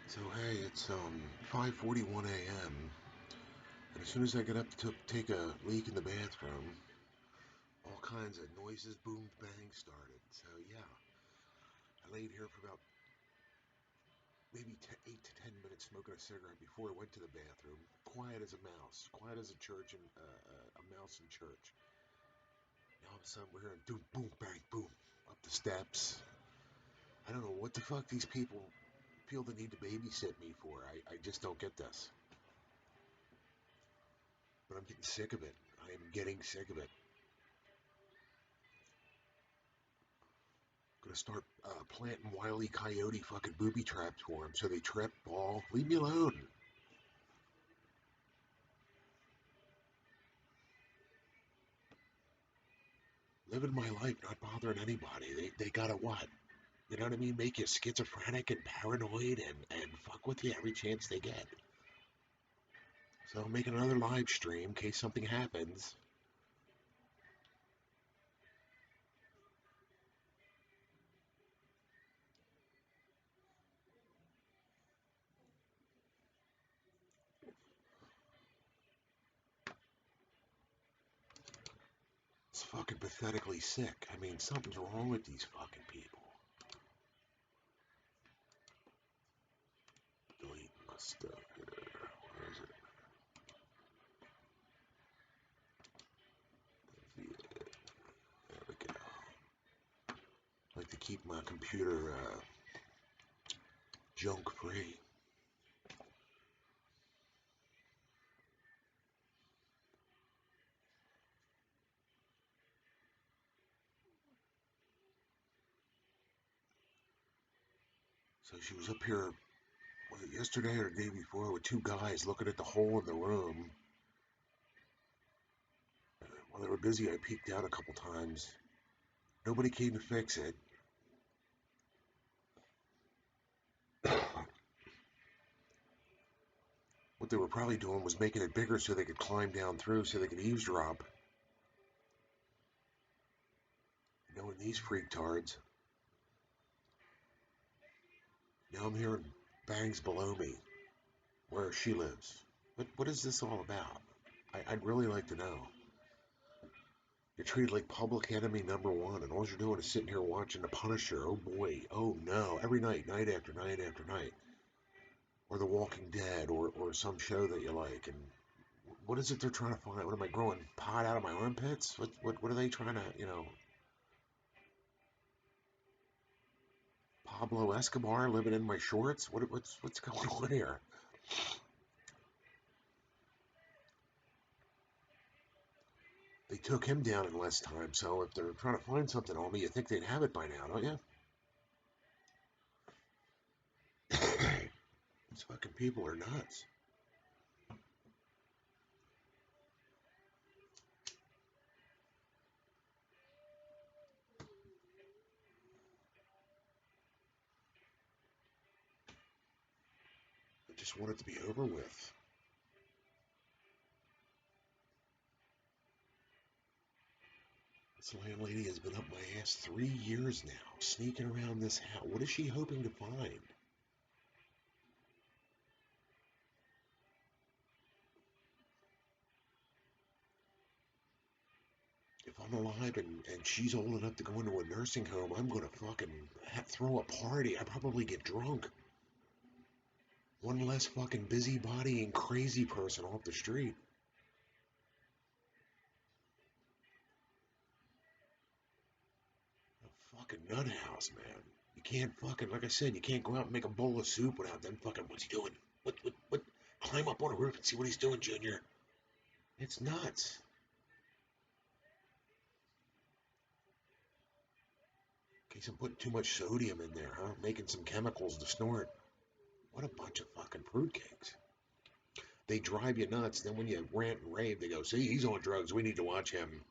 So hey, it's 5:41 a.m. and as soon as I get up to take a leak in the bathroom, all kinds of noises, boomed, bang started. So yeah, I laid here for about maybe 8 to 10 minutes smoking a cigarette before I went to the bathroom. Quiet as a mouse, quiet as a church and a mouse in church. Now all of a sudden we're hearing boom, boom, bang, boom up the steps. I don't know what the fuck these people feel the need to babysit me for. I just don't get this. But I'm getting sick of it. I am getting sick of it. Gonna start planting wily coyote fucking booby traps for them so they trip, fall. Leave me alone. Living my life, not bothering anybody. They gotta what? You know what I mean? Make you schizophrenic and paranoid and fuck with you every chance they get. So I'm making another live stream in case something happens. It's fucking pathetically sick. I mean, something's wrong with these fucking people. Delete my stuff here. Where is it? Yeah, there we go. I like to keep my computer junk free. So she was up here, was it yesterday or the day before, with two guys looking at the hole in the room. While they were busy, I peeked out a couple times. Nobody came to fix it. What they were probably doing was making it bigger so they could climb down through so they could eavesdrop. Knowing these freaktards. Now I'm hearing bangs below me, where she lives. What is this all about? I'd really like to know. You're treated like public enemy number one, and all you're doing is sitting here watching The Punisher. Oh boy, oh no, every night, night after night after night. Or The Walking Dead, or some show that you like. And what is it they're trying to find? What am I growing pot out of my armpits? What are they trying to, Pablo Escobar living in my shorts? What's going on here? They took him down in less time, so if they're trying to find something on me, you think they'd have it by now, don't you? These fucking people are nuts. I just want it to be over with. This landlady has been up my ass 3 years now, sneaking around this house. What is she hoping to find? If I'm alive and she's old enough to go into a nursing home, I'm gonna fucking throw a party. I probably get drunk. One less fucking busybody and crazy person off the street. A fucking nut house, man. You can't fucking, like I said, you can't go out and make a bowl of soup without them fucking, what's he doing? What? Climb up on a roof and see what he's doing, Junior. It's nuts. In case I'm putting too much sodium in there, huh? Making some chemicals to snort. What a bunch of fucking fruitcakes. They drive you nuts. Then when you rant and rave, they go, see, he's on drugs. We need to watch him.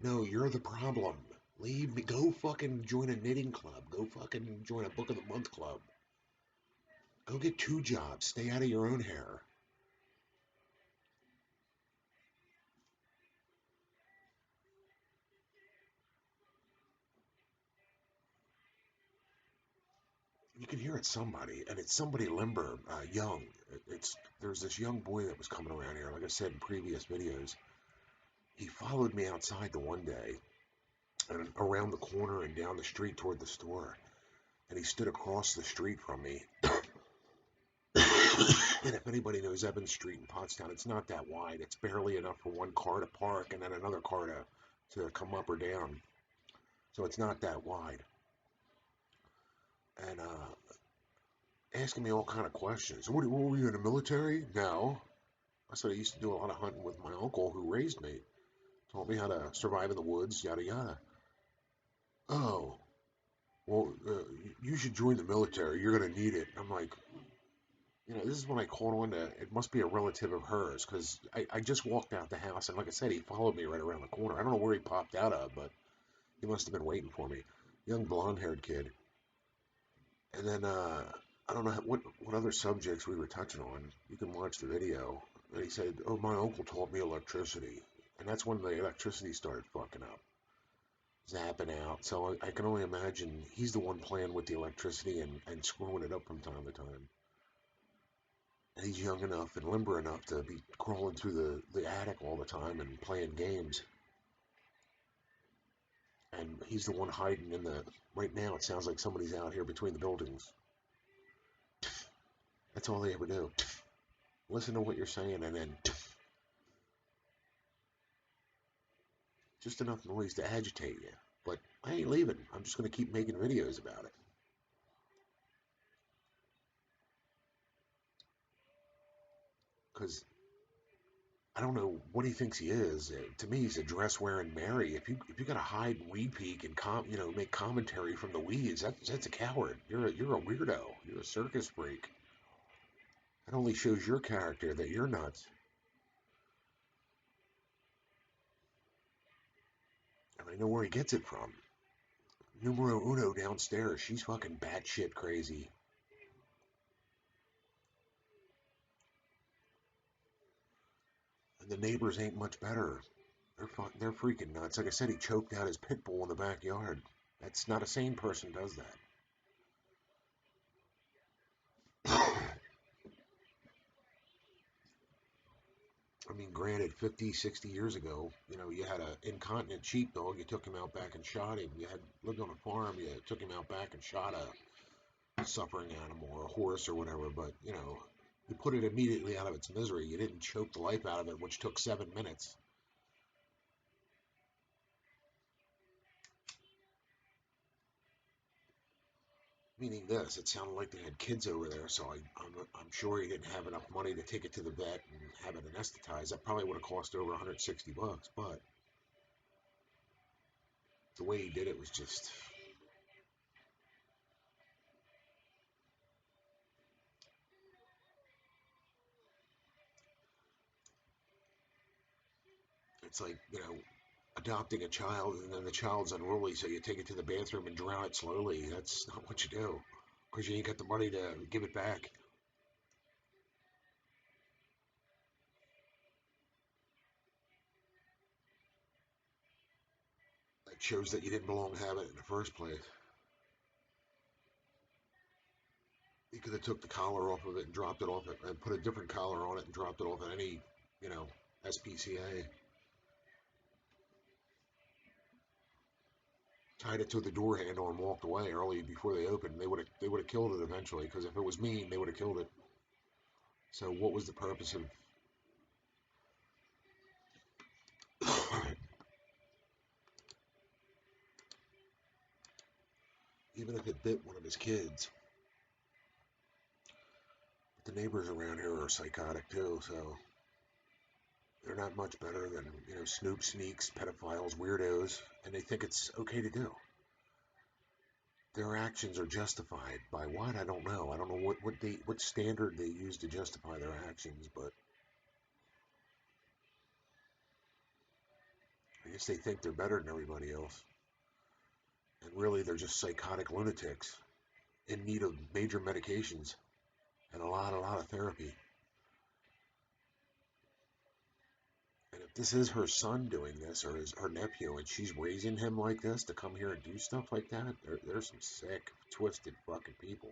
No, you're the problem. Leave me. Go fucking join a knitting club. Go fucking join a book of the month club. Go get two jobs. Stay out of your own hair. You can hear it's somebody, and it's somebody limber, young. There's this young boy that was coming around here. Like I said in previous videos, he followed me outside the one day, and around the corner and down the street toward the store. And he stood across the street from me. And if anybody knows Evans Street in Pottstown, it's not that wide. It's barely enough for one car to park and then another car to come up or down. So it's not that wide. And asking me all kind of questions. What were you in the military? No. I said I used to do a lot of hunting with my uncle who raised me. Taught me how to survive in the woods, yada yada. Oh, well, you should join the military. You're going to need it. I'm like, this is when I caught on to it must be a relative of hers because I just walked out the house and like I said, he followed me right around the corner. I don't know where he popped out of, but he must have been waiting for me. Young blonde-haired kid. And then I don't know what other subjects we were touching on. You can watch the video. And he said, "Oh, my uncle taught me electricity," and that's when the electricity started fucking up, zapping out. So I can only imagine he's the one playing with the electricity and screwing it up from time to time. And he's young enough and limber enough to be crawling through the attic all the time and playing games. And he's the one hiding in the. Right now, it sounds like somebody's out here between the buildings. That's all they ever do. Listen to what you're saying and then just enough noise to agitate you. But I ain't leaving. I'm just going to keep making videos about it. Because I don't know what he thinks he is. To me, he's a dress wearing Mary. If you got to hide and weed peek and make commentary from the weeds, that's a coward. You're a weirdo. You're a circus freak. That only shows your character that you're nuts. And I know where he gets it from. Numero uno downstairs. She's fucking batshit crazy. And the neighbors ain't much better. They're freaking nuts. Like I said, he choked out his pit bull in the backyard. That's not a sane person does that. I mean, granted, 50, 60 years ago, you had an incontinent sheepdog, you took him out back and shot him. You had lived on a farm, you took him out back and shot a suffering animal or a horse or whatever. But you put it immediately out of its misery. You didn't choke the life out of it, which took 7 minutes. Meaning this, it sounded like they had kids over there, so I'm sure he didn't have enough money to take it to the vet and have it anesthetized. That probably would have cost over 160 bucks, but the way he did it was just. It's like, adopting a child and then the child's unruly, so you take it to the bathroom and drown it slowly. That's not what you do because you ain't got the money to give it back. That shows that you didn't belong to have it in the first place. You could have took the collar off of it and dropped it off it and put a different collar on it and dropped it off at any, you know, SPCA. Tied it to the door handle and walked away early before they opened. They would have killed it eventually because if it was mean, they would have killed it. So what was the purpose of? Even if it bit one of his kids? But the neighbors around here are psychotic too, so they're not much better than snoop sneaks, pedophiles, weirdos, and they think it's okay to do. Their actions are justified by what? I don't know. I don't know what standard they use to justify their actions, but I guess they think they're better than everybody else. And really, they're just psychotic lunatics in need of major medications and a lot of therapy. And if this is her son doing this or her nephew and she's raising him like this to come here and do stuff like that, there's some sick, twisted fucking people.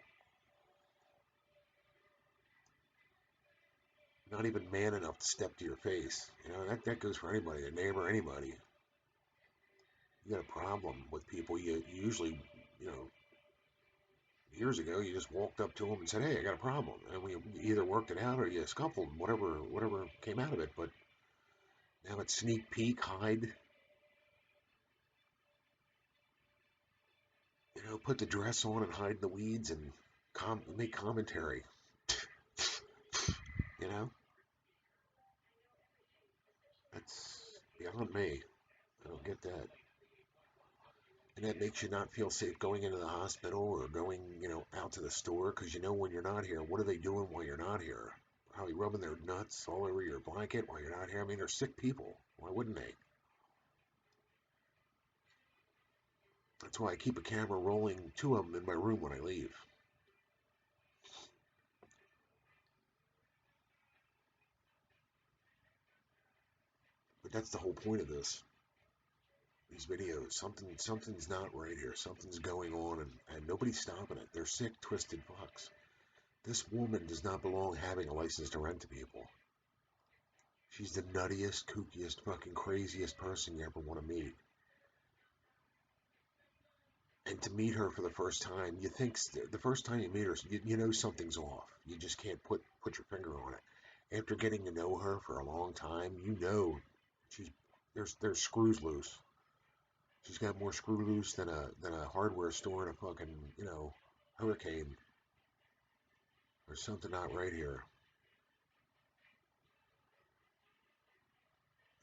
Not even man enough to step to your face. You know, that goes for anybody, a neighbor, anybody. You got a problem with people, you usually, you know, years ago, you just walked up to them and said, "Hey, I got a problem," and we either worked it out or you scuffled, whatever came out of it. But now it's sneak peek, hide, you know, put the dress on and hide in the weeds and make commentary. You know, that's beyond me. I don't get that. And that makes you not feel safe going into the hospital or going, you know, out to the store because you know when you're not here, what are they doing while you're not here? Probably rubbing their nuts all over your blanket while you're not here. I mean, they're sick people. Why wouldn't they? That's why I keep a camera rolling, two of them in my room when I leave. But that's the whole point of these videos. Something's not right here. Something's going on, and nobody's stopping it. They're sick, twisted fucks. This woman does not belong having a license to rent to people. She's the nuttiest, kookiest, fucking craziest person you ever want to meet. And to meet her for the first time, you think the first time you meet her, you know something's off. You just can't put your finger on it. After getting to know her for a long time, you know she's there's screws loose. She's got more screw loose than a hardware store in a fucking, you know, hurricane. There's something not right here.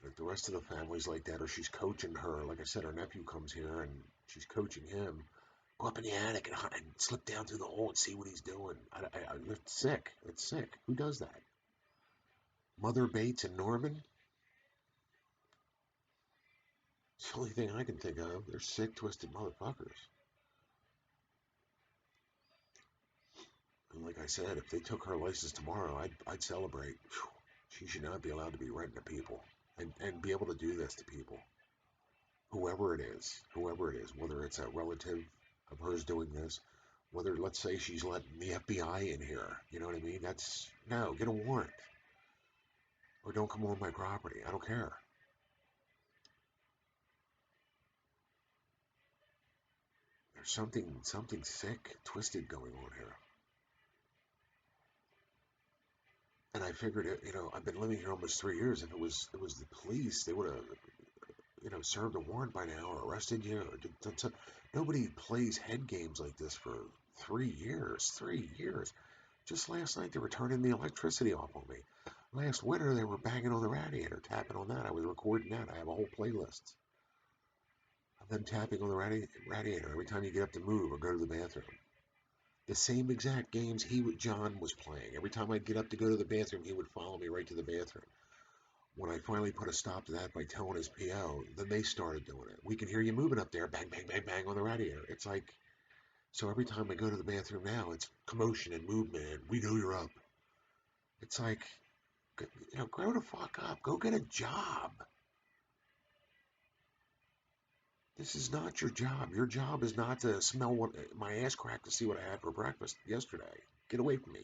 Like the rest of the family's like that, or she's coaching her. Like I said, her nephew comes here and she's coaching him. Go up in the attic and slip down through the hole and see what he's doing. It's sick. It's sick. Who does that? Mother Bates and Norman? It's the only thing I can think of. They're sick, twisted motherfuckers. And like I said, if they took her license tomorrow, I'd celebrate. Whew. She should not be allowed to be renting to people and be able to do this to people. Whoever it is, whether it's a relative of hers doing this, whether let's say she's letting the FBI in here, you know what I mean? That's no, get a warrant or don't come on my property. I don't care. There's something sick, twisted going on here. And I figured, you know, I've been living here almost 3 years. If it was the police, they would have, you know, served a warrant by now or arrested you. Or done some, nobody plays head games like this for 3 years. 3 years. Just last night they were turning the electricity off on me. Last winter they were banging on the radiator, tapping on that. I was recording that. I have a whole playlist of them tapping on the radiator every time you get up to move or go to the bathroom. The same exact games John was playing. Every time I'd get up to go to the bathroom, he would follow me right to the bathroom. When I finally put a stop to that by telling his PO, then they started doing it. We can hear you moving up there, bang, bang, bang, bang on the radiator. It's like, so every time I go to the bathroom now, it's commotion and movement. And we know you're up. It's like, you know, grow the fuck up. Go get a job. This is not your job. Your job is not to smell what my ass crack to see what I had for breakfast yesterday. Get away from me.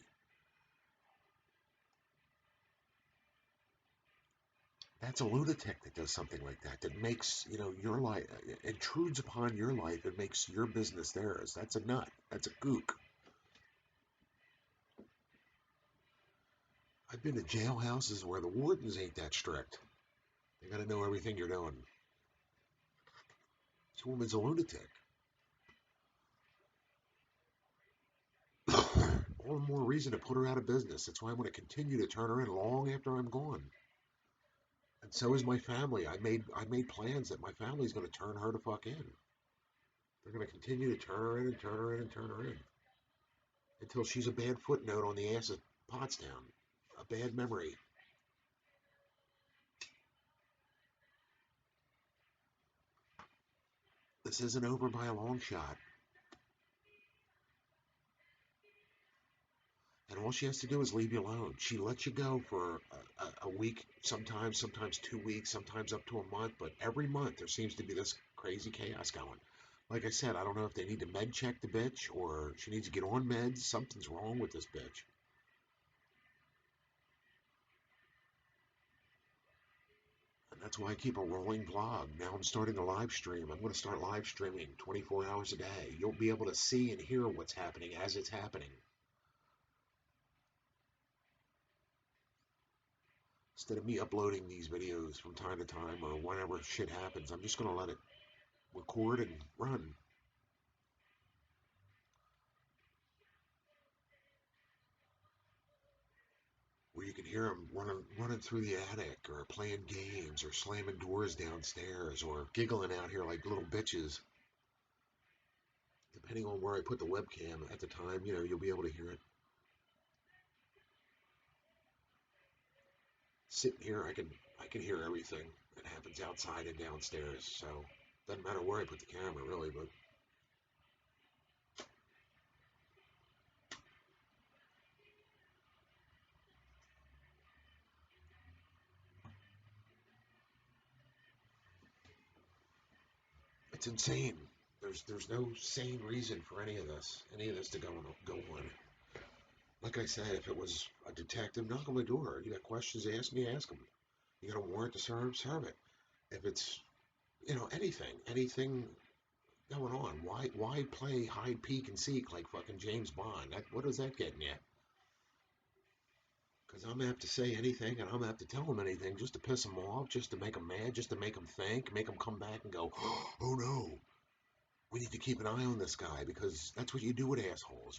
That's a lunatic that does something like that. That makes, you know, your life, intrudes upon your life and makes your business theirs. That's a nut. That's a kook. I've been to jailhouses where the wardens ain't that strict. They got to know everything you're doing. This woman's a lunatic. All the more reason to put her out of business. That's why I'm going to continue to turn her in long after I'm gone. And so is my family. I made plans that my family's going to turn her the fuck in. They're going to continue to turn her in and turn her in and turn her in until she's a bad footnote on the ass of Pottstown. A bad memory. This isn't over by a long shot. And all she has to do is leave you alone. She lets you go for a week, sometimes 2 weeks, sometimes up to a month. But every month there seems to be this crazy chaos going. Like I said, I don't know if they need to med check the bitch or she needs to get on meds. Something's wrong with this bitch. That's why I keep a rolling vlog. Now I'm starting a live stream. I'm going to start live streaming 24 hours a day. You'll be able to see and hear what's happening as it's happening. Instead of me uploading these videos from time to time or whenever shit happens, I'm just going to let it record and run. Where you can hear them running through the attic or playing games or slamming doors downstairs or giggling out here like little bitches. Depending on where I put the webcam at the time, you'll be able to hear it. Sitting here, I can hear everything that happens outside and downstairs. So doesn't matter where I put the camera, really. But it's insane. There's no sane reason for any of this to go on. Like I said, if it was a detective, knock on my door. You got questions to ask me, ask them. You got a warrant to serve it. If it's anything going on, why play hide, peek, and seek like fucking James Bond? What is that getting at? Because I'm gonna have to say anything, and I'm gonna have to tell them anything just to piss them off, just to make them mad, just to make them think, make them come back and go, oh no, we need to keep an eye on this guy, because that's what you do with assholes.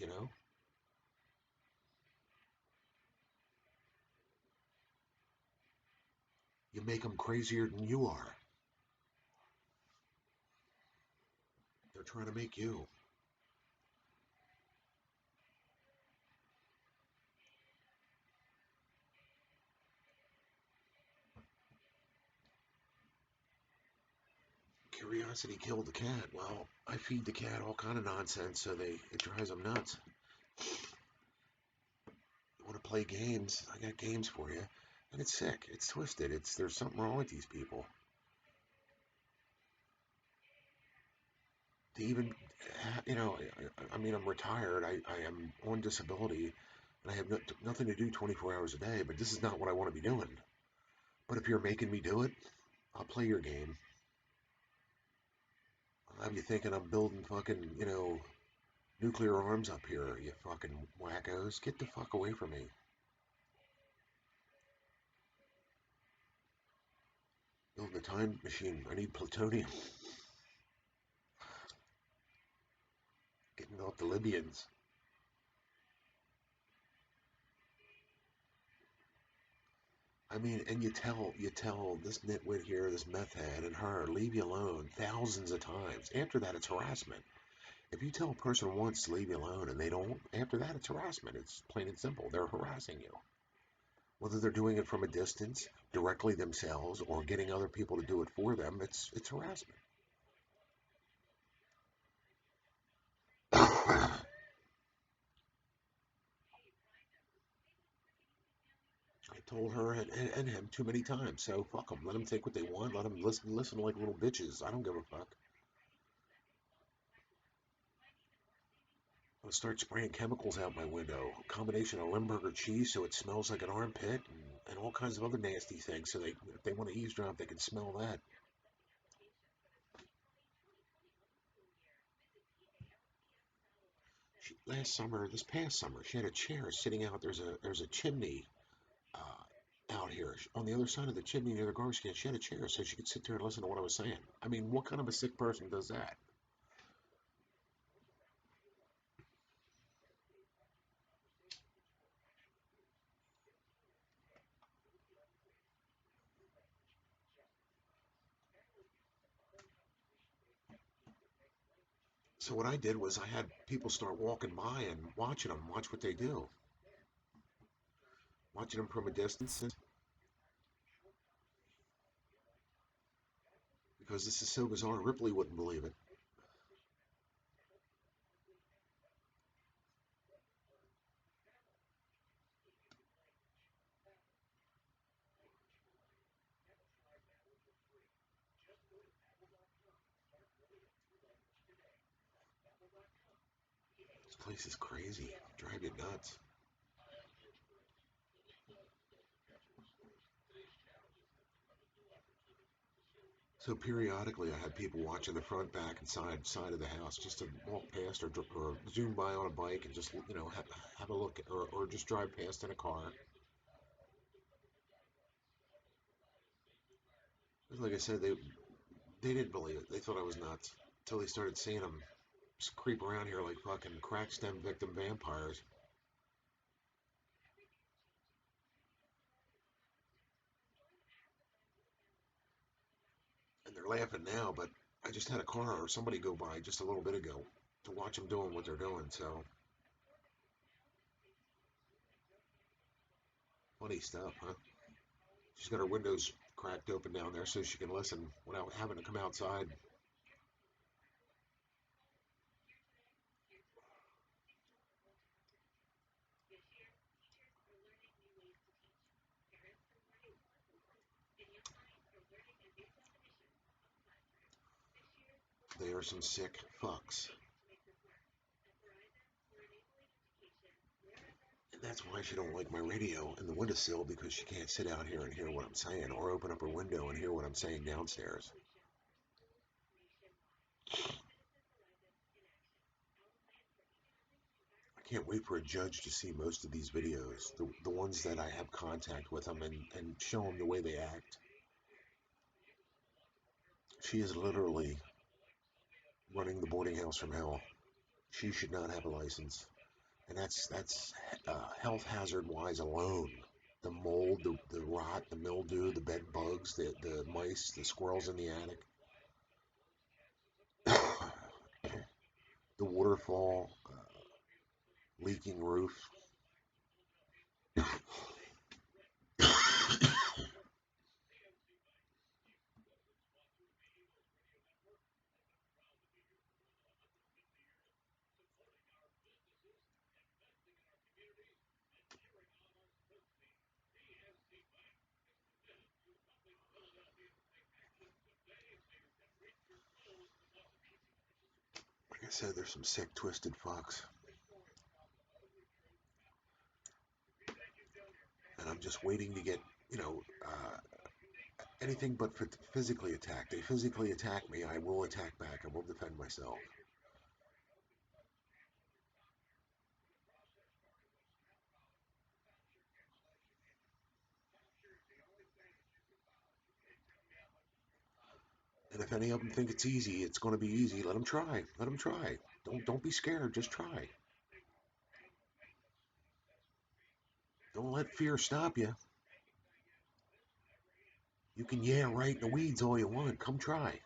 You make them crazier than you are. They're trying to make you. Curiosity killed the cat. Well, I feed the cat all kind of nonsense, so it drives them nuts. You want to play games? I got games for you. And it's sick. It's twisted. There's something wrong with these people. To even, I mean, I'm retired. I am on disability, and I have nothing to do 24 hours a day. But this is not what I want to be doing. But if you're making me do it, I'll play your game. I'll have you thinking I'm building fucking, nuclear arms up here. You fucking wackos, get the fuck away from me. Building a time machine. I need plutonium. Getting off the Libyans. I mean, and you tell this nitwit here, this meth head, and her, leave you alone thousands of times. After that, it's harassment. If you tell a person once to leave you alone and they don't, after that, it's harassment. It's plain and simple. They're harassing you. Whether they're doing it from a distance, directly themselves, or getting other people to do it for them, it's harassment. I told her and him too many times. So fuck them. Let them take what they want. Let them listen like little bitches. I don't give a fuck. I'll start spraying chemicals out my window. A combination of Limburger cheese so it smells like an armpit, and all kinds of other nasty things. So if they want to eavesdrop, they can smell that. This past summer, she had a chair sitting out. There's a chimney out here on the other side of the chimney near the garbage can. She had a chair so she could sit there and listen to what I was saying. I mean, what kind of a sick person does that? So what I did was I had people start walking by and watching them, watch what they do, watching them from a distance. Because this is so bizarre, Ripley wouldn't believe it. This place is crazy, drive you nuts. So periodically, I had people watching the front, back, and side of the house just to walk past or zoom by on a bike and just have a look or just drive past in a car. Like I said, they didn't believe it. They thought I was nuts until they started seeing them just creep around here like fucking crack stem victim vampires. And they're laughing now, but I just had a car or somebody go by just a little bit ago to watch them doing what they're doing. So funny stuff, huh? She's got her windows cracked open down there so she can listen without having to come outside. They are some sick fucks. And that's why she don't like my radio in the windowsill because she can't sit out here and hear what I'm saying or open up her window and hear what I'm saying downstairs. I can't wait for a judge to see most of these videos, the ones that I have contact with them and show them the way they act. She is literally running the boarding house from hell. She should not have a license. And that's health hazard wise alone. The mold, the rot, the mildew, the bed bugs, the mice, the squirrels in the attic, the waterfall, leaking roof. Like I said, there's some sick, twisted fucks. And I'm just waiting to get, you know, anything but physically attacked. They physically attack me, I will attack back. I will defend myself. And if any of them think it's easy, it's going to be easy. Let them try. Let them try. Don't be scared. Just try. Don't let fear stop you. You can yeah right in the weeds all you want. Come try.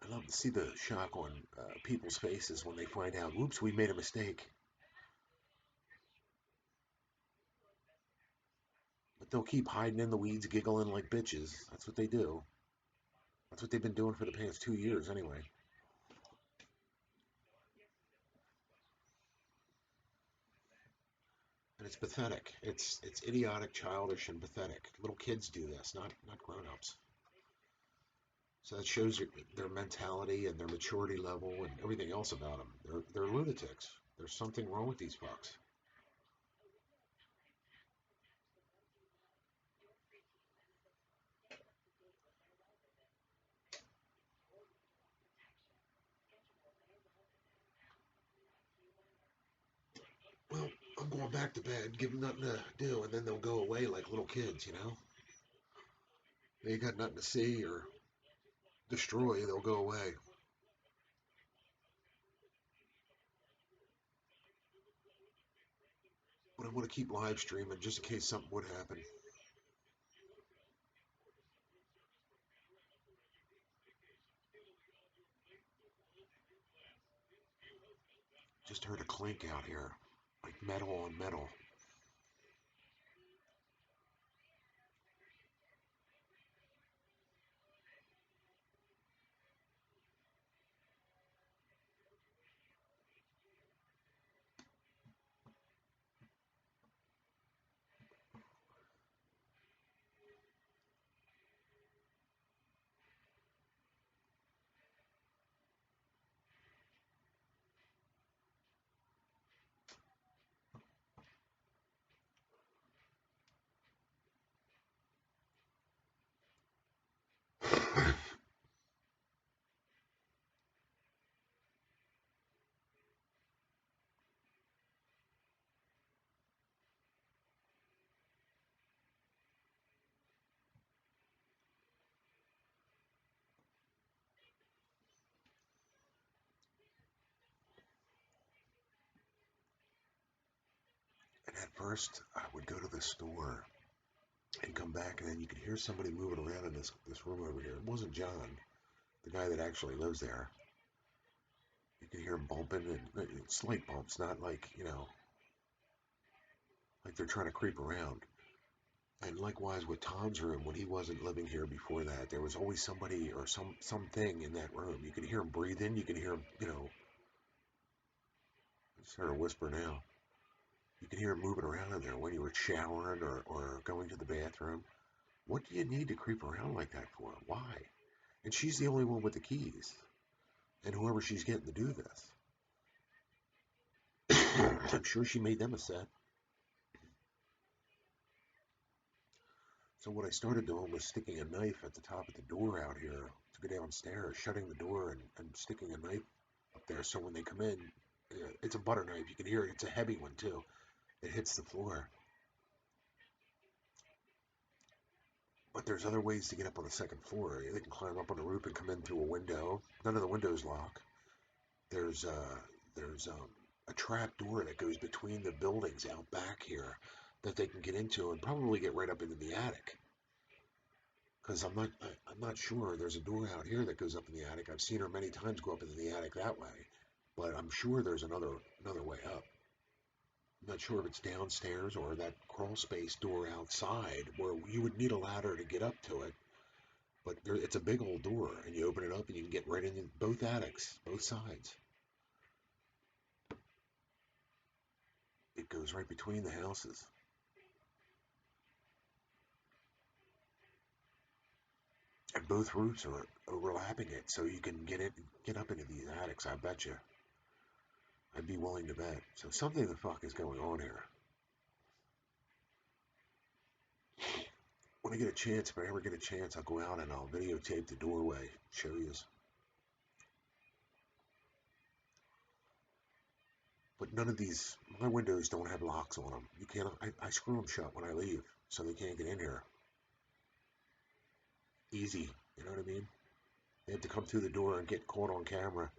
I love to see the shock on people's faces when they find out, oops, we made a mistake. But they'll keep hiding in the weeds, giggling like bitches. That's what they do. That's what they've been doing for the past 2 years anyway. And it's pathetic. It's idiotic, childish, and pathetic. Little kids do this, not grown-ups. So that shows their mentality and their maturity level and everything else about them. They're lunatics. There's something wrong with these fucks. Well, I'm going back to bed, give them nothing to do, and then they'll go away like little kids, you know? They got nothing to see or destroy, they'll go away. But I want to keep live streaming just in case something would happen. Just heard a clink out here, like metal on metal. first I would go to the store and come back, and then you could hear somebody moving around in this room over here. It wasn't John, the guy that actually lives there. You could hear him bumping, and slight bumps, not like, like they're trying to creep around. And likewise with Tom's room, when he wasn't living here before that, there was always somebody or something in that room. You could hear him breathing. You could hear him, start to whisper now. You could hear him moving around in there when you were showering or going to the bathroom. What do you need to creep around like that for? Why? And she's the only one with the keys. And whoever she's getting to do this. I'm sure she made them a set. So what I started doing was sticking a knife at the top of the door out here to go downstairs, shutting the door and sticking a knife up there so when they come in, it's a butter knife. You can hear it. It's a heavy one too. It hits the floor. But there's other ways to get up on the second floor. They can climb up on the roof and come in through a window. None of the windows lock. There's a trap door that goes between the buildings out back here that they can get into and probably get right up into the attic. Because I'm not sure. There's a door out here that goes up in the attic. I've seen her many times go up into the attic that way, but I'm sure there's another way up. I'm not sure if it's downstairs or that crawl space door outside where you would need a ladder to get up to it. But it's a big old door, and you open it up and you can get right into both attics, both sides. It goes right between the houses. And both roofs are overlapping it, so you can get up into these attics, I bet you. I'd be willing to bet. So something the fuck is going on here. When I get a chance, if I ever get a chance, I'll go out and I'll videotape the doorway, show you. But none of these, my windows don't have locks on them. You can't, I screw them shut when I leave, so they can't get in here. Easy, you know what I mean? They have to come through the door and get caught on camera.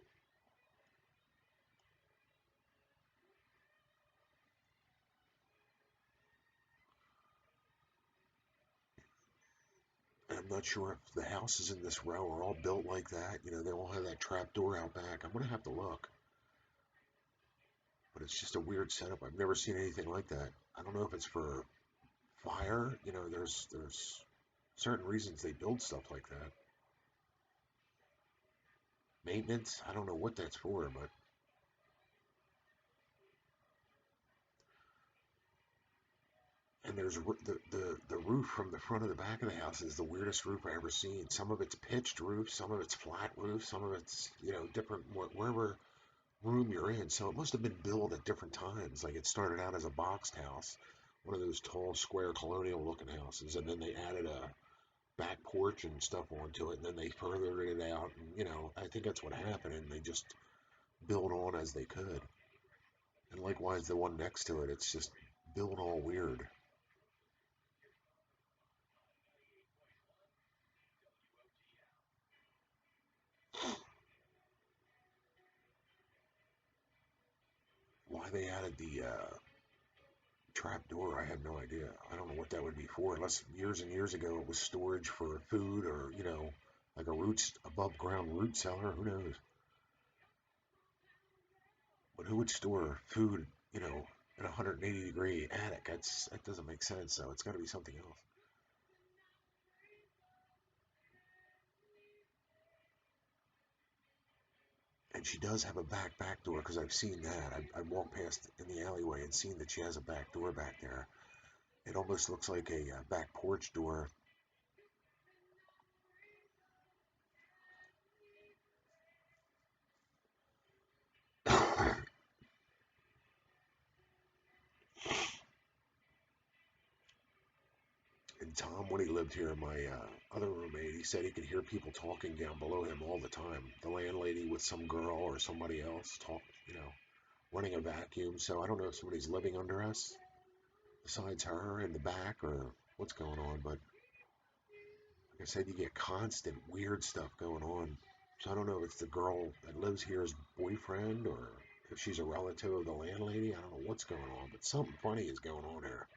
And I'm not sure if the houses in this row are all built like that. They all have that trap door out back. I'm gonna have to look. But it's just a weird setup. I've never seen anything like that. I don't know if it's for fire. There's certain reasons they build stuff like that. Maintenance. I don't know what that's for, but and there's the roof from the front of the back of the house is the weirdest roof I ever seen. Some of it's pitched roof, some of it's flat roof, some of it's different wherever room you're in. So it must have been built at different times. Like it started out as a boxed house, one of those tall, square, colonial-looking houses, and then they added a back porch and stuff onto it, and then they furthered it out. And I think that's what happened, and they just built on as they could. And likewise, the one next to it, it's just built all weird. Why they added the trap door, I have no idea. I don't know what that would be for, unless years and years ago it was storage for food or, like a roots above ground root cellar. Who knows? But who would store food, in a 180-degree attic? That doesn't make sense. So it's got to be something else. And she does have a back door because I've seen that. I walked past in the alleyway and seen that she has a back door back there. It almost looks like a back porch door. And Tom, when he lived here, my other roommate, he said he could hear people talking down below him all the time. The landlady with some girl or somebody else running a vacuum. So I don't know if somebody's living under us besides her in the back or what's going on. But like I said, you get constant weird stuff going on. So I don't know if it's the girl that lives here's boyfriend or If she's a relative of the landlady, I don't know what's going on, but something funny is going on there.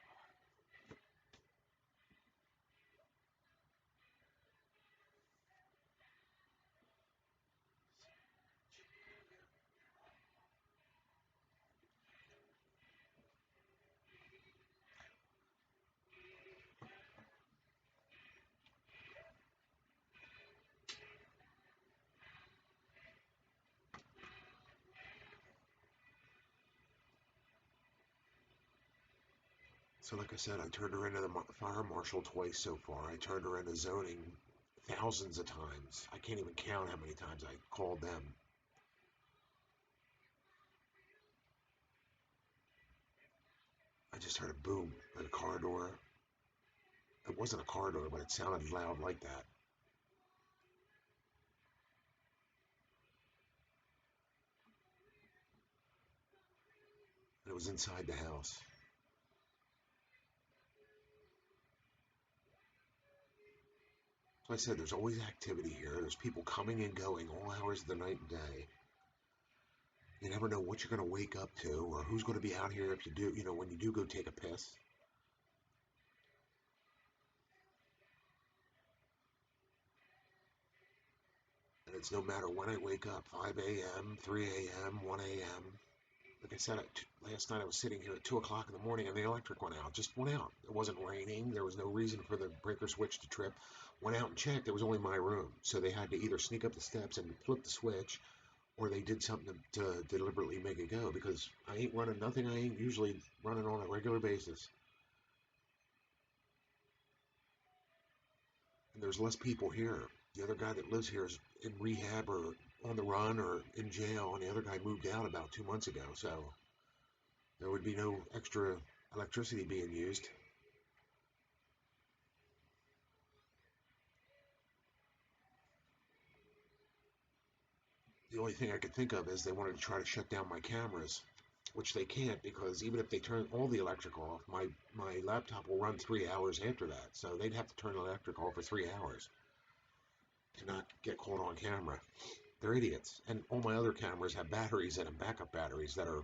So, like I said, I turned her into the fire marshal twice so far. I turned her into zoning thousands of times. I can't even count how many times I called them. I just heard a boom at a car door. It wasn't a car door, but it sounded loud like that. And it was inside the house. So I said, there's always activity here. There's people coming and going all hours of the night and day. You never know what you're going to wake up to or who's going to be out here if you do, when you do go take a piss. And it's no matter when I wake up, 5 a.m., 3 a.m., 1 a.m. Like I said, last night I was sitting here at 2 o'clock in the morning and the electric went out. Just went out. It wasn't raining. There was no reason for the breaker switch to trip. Went out and checked. It was only my room. So they had to either sneak up the steps and flip the switch or they did something to deliberately make it go because I ain't running nothing I ain't usually running on a regular basis. And there's less people here. The other guy that lives here is in rehab or on the run or in jail, and the other guy moved out about 2 months ago, so there would be no extra electricity being used. The only thing I could think of is they wanted to try to shut down my cameras, which they can't because even if they turn all the electric off, my laptop will run 3 hours after that. So they'd have to turn the electric off for 3 hours to not get caught on camera. They're idiots. And all my other cameras have batteries in them, backup batteries that are,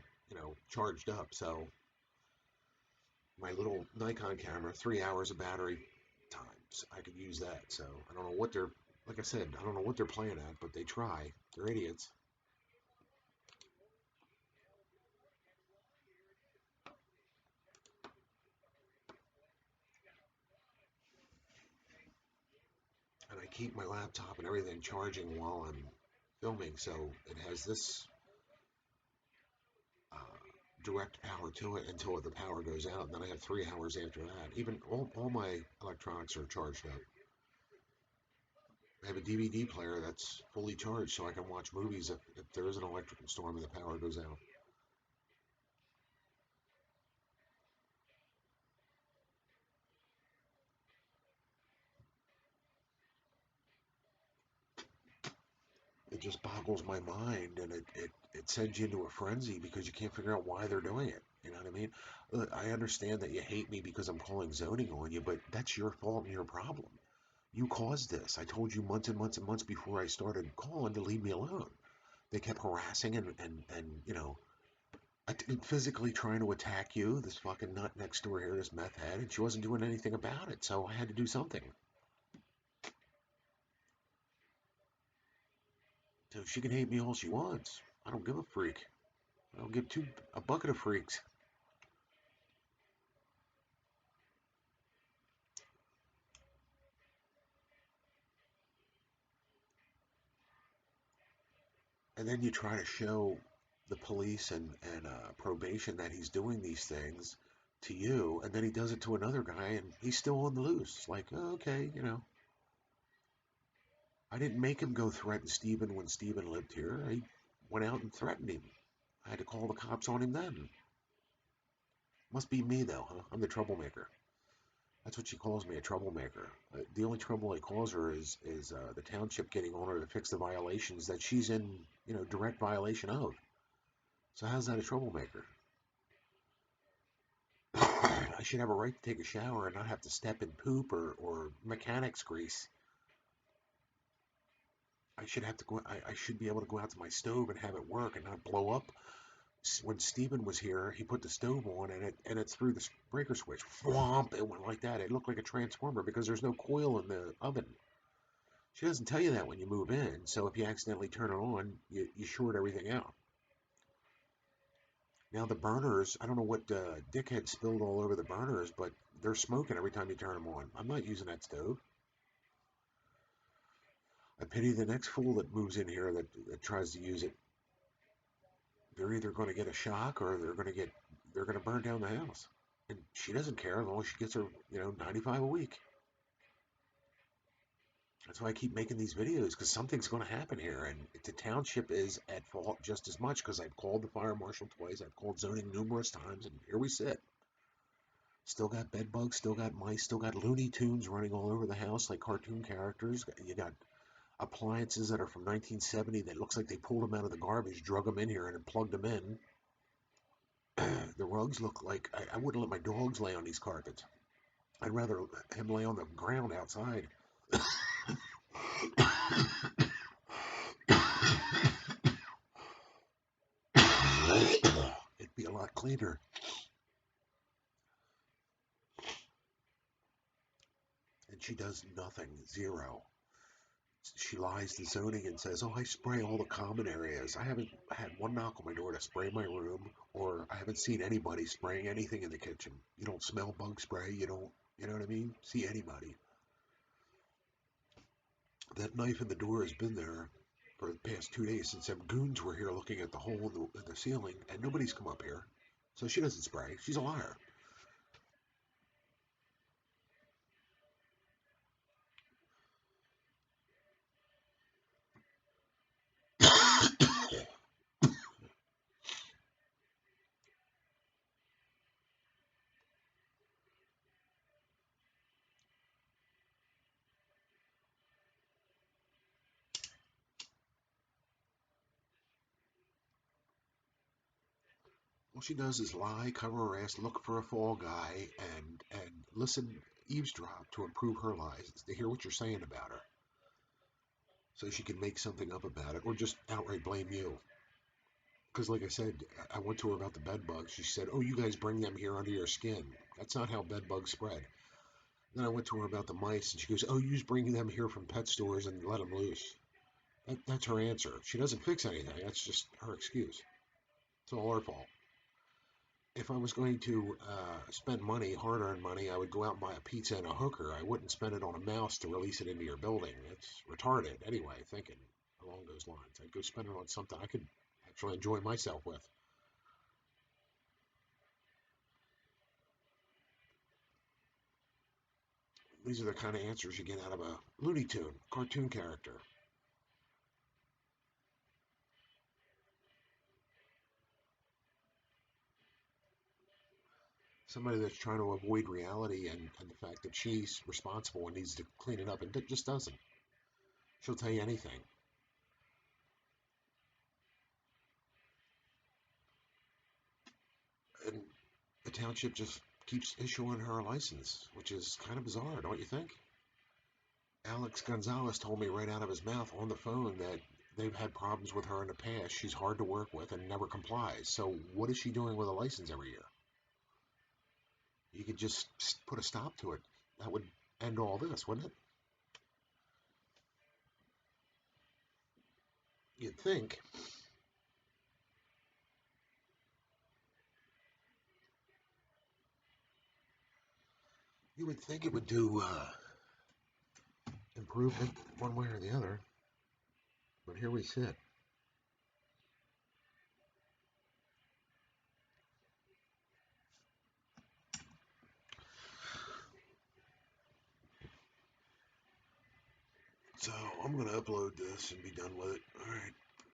charged up. So my little Nikon camera, 3 hours of battery times. I could use that. So I don't know what they're, like I said, I don't know what they're playing at, but they try. They're idiots. And I keep my laptop and everything charging while I'm filming, so it has this uh, direct power to it until the power goes out, and then I have 3 hours after that. Even all my electronics are charged up. I have a DVD player that's fully charged, so I can watch movies if there is an electrical storm and the power goes out. It just boggles my mind, and it sends you into a frenzy because you can't figure out why they're doing it. You know what I mean? Look, I understand that you hate me because I'm calling zoning on you, but that's your fault and your problem. You caused this. I told you months and months and months before I started calling to leave me alone. They kept harassing and physically trying to attack you, this fucking nut next door here, this meth head, and she wasn't doing anything about it, so I had to do something. So she can hate me all she wants. I don't give a freak. I don't give a bucket of freaks. And then you try to show the police and probation that he's doing these things to you, and then he does it to another guy, and he's still on the loose. Like, oh, okay, I didn't make him go threaten Steven when Steven lived here. I went out and threatened him. I had to call the cops on him then. Must be me though, huh? I'm the troublemaker. That's what she calls me, a troublemaker. The only trouble I cause her is the township getting on her to fix the violations that she's in, direct violation of. So how's that a troublemaker? I should have a right to take a shower and not have to step in poop or mechanic's grease. I should have to go. I should be able to go out to my stove and have it work and not blow up when Steven was here, he put the stove on and it threw the breaker switch. Whomp! It went like that. It looked like a transformer because there's no coil in the oven. She doesn't tell you that when you move in. So if you accidentally turn it on, you short everything out. Now the burners, I don't know what dickhead spilled all over the burners, but they're smoking every time you turn them on. I'm not using that stove. I pity the next fool that moves in here that tries to use it. They're either going to get a shock or they're going to burn down the house. And she doesn't care as long as she gets her 95 a week. That's why I keep making these videos because something's going to happen here, and the township is at fault just as much because I've called the fire marshal twice, I've called zoning numerous times, and here we sit. Still got bed bugs, still got mice, still got Looney Tunes running all over the house like cartoon characters. You got appliances that are from 1970 that looks like they pulled them out of the garbage, drug them in here, and then plugged them in. The rugs look like I wouldn't let my dogs lay on these carpets. I'd rather him lay on the ground outside. It'd be a lot cleaner. And she does nothing, zero. She lies to zoning and says, "Oh, I spray all the common areas." I haven't had one knock on my door to spray my room, or I haven't seen anybody spraying anything in the kitchen. You don't smell bug spray. You don't, you know what I mean? See anybody. That knife in the door has been there for the past 2 days since some goons were here looking at the hole in the ceiling, and nobody's come up here. So she doesn't spray. She's a liar. All she does is lie, cover her ass, look for a fall guy, and listen, eavesdrop to improve her lies, to hear what you're saying about her, so she can make something up about it, or just outright blame you. Because, like I said, I went to her about the bed bugs. She said, "Oh, you guys bring them here under your skin. That's not how bed bugs spread." Then I went to her about the mice, and she goes, "Oh, you just bring them here from pet stores and let them loose." That's her answer. She doesn't fix anything. That's just her excuse. It's all her fault. If I was going to spend money, hard-earned money, I would go out and buy a pizza and a hooker. I wouldn't spend it on a mouse to release it into your building. It's retarded. Anyway, thinking along those lines. I'd go spend it on something I could actually enjoy myself with. These are the kind of answers you get out of a Looney Tune cartoon character. Somebody that's trying to avoid reality and the fact that she's responsible and needs to clean it up and just doesn't. She'll tell you anything. And the township just keeps issuing her a license, which is kind of bizarre, don't you think? Alex Gonzalez told me right out of his mouth on the phone that they've had problems with her in the past. She's hard to work with and never complies. So what is she doing with a license every year? You could just put a stop to it. That would end all this, wouldn't it? You'd think. You would think it would do improvement one way or the other. But here we sit. So I'm going to upload this and be done with it. All right.